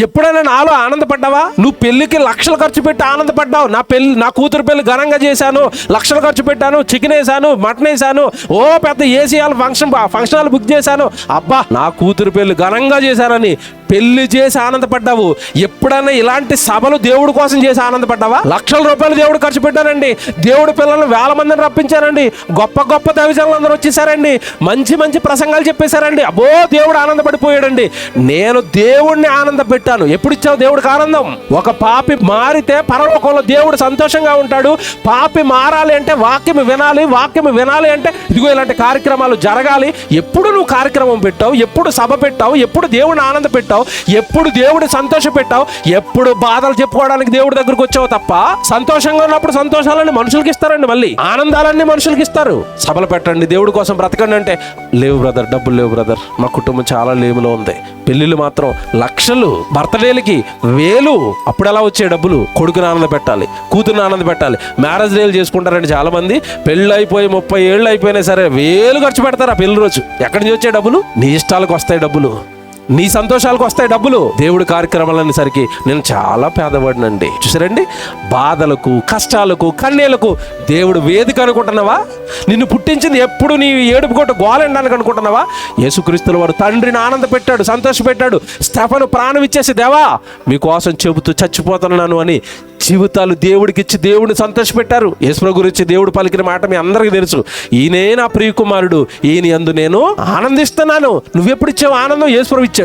ఎప్పుడైనా నాలో ఆనందపడ్డావా? నువ్వు పెళ్లికి లక్షలు ఖర్చు పెట్టి ఆనందపడ్డావు. నా కూతురు పెళ్లి ఘనంగా చేశాను, లక్షలు ఖర్చు పెట్టాను, చికెన్ వేసాను, మటన్ వేసాను, ఓ పెద్ద AC hall function hall book చేశాను, అబ్బా నా కూతురు పెళ్లి ఘనంగా చేశానని పెళ్లి చేసి ఆనందపడ్డావు. ఎప్పుడైనా ఇలాంటి సభలు దేవుడి కోసం చేసి ఆనందపడ్డావా? లక్షల రూపాయలు దేవుడు ఖర్చు పెట్టానండి, దేవుడి పిల్లలను వేల మందిని రప్పించారండి, గొప్ప గొప్ప దైవజనులు అందరూ వచ్చేసారండి, మంచి మంచి ప్రసంగాలు చెప్పేశారండి, అబ్బో దేవుడు ఆనందపడిపోయాడండి. నేను దేవుడిని ఆనంద పెట్టాను. ఎప్పుడు ఇచ్చావు దేవుడికి ఆనందం? ఒక పాపి మారితే పరలోకంలో దేవుడు సంతోషంగా ఉంటాడు. పాపి మారాలి అంటే వాక్యం వినాలి అంటే ఇదిగో ఇలాంటి కార్యక్రమాలు జరగాలి. ఎప్పుడు నువ్వు కార్యక్రమం పెట్టావు? ఎప్పుడు సభ పెట్టావు? ఎప్పుడు దేవుడిని ఆనంద పెట్టావు? ఎప్పుడు దేవుడి సంతోష పెట్టావు? ఎప్పుడు బాధలు చెప్పుకోవడానికి దేవుడి దగ్గరకు వచ్చావు తప్ప, సంతోషంగా ఉన్నప్పుడు సంతోషాలన్నీ మనుషులకి ఇస్తారండి, మళ్ళీ ఆనందాలన్నీ మనుషులకి ఇస్తారు. సభలు పెట్టండి, దేవుడి కోసం బ్రతకండి అంటే లేవు బ్రదర్, డబ్బులు లేవు బ్రదర్, మా కుటుంబం చాలా లేములో ఉంది. పెళ్లిళ్ళు మాత్రం లక్షలు, బర్త్డేలకి వేలు. అప్పుడు ఎలా వచ్చే డబ్బులు? కొడుకుని ఆనంద పెట్టాలి, కూతురుని ఆనంద పెట్టాలి. మ్యారేజ్ డేలు చేసుకుంటారండి చాలా మంది. పెళ్ళి అయిపోయి 30 ఏళ్ళు అయిపోయినా సరే వేలు ఖర్చు పెడతారు ఆ పెళ్లి రోజు. ఎక్కడి నుంచి వచ్చే డబ్బులు? నీ ఇష్టాలకు వస్తాయి డబ్బులు, నీ సంతోషాలకు వస్తాయి డబ్బులు. దేవుడి కార్యక్రమాలనేసరికి నేను చాలా పేదవాడినండి. చూసారండి, బాధలకు, కష్టాలకు, కన్నీళ్లకు దేవుడు వేదిక అనుకుంటున్నావా? నిన్ను పుట్టించింది ఎప్పుడు నీ ఏడుపు కొట్టు గోలెండానికి అనుకుంటున్నావా? యేసుక్రీస్తుల వారు తండ్రిని ఆనంద పెట్టాడు, సంతోష పెట్టాడు. స్టెఫను ప్రాణం ఇచ్చేసి, దేవా మీకోసం చెబుతూ చచ్చిపోతున్నాను అని జీవితాలు దేవుడికి ఇచ్చి దేవుడిని సంతోషపెట్టారు. యేసు గురించి దేవుడు పలికిన మాట మీ అందరికీ తెలుసు, ఈయనే నా ప్రియ కుమారుడు, ఈయన యందు నేను ఆనందిస్తున్నాను. నువ్వెప్పుడు ఇచ్చావు ఆనందం? యేసు ఇచ్చాడు.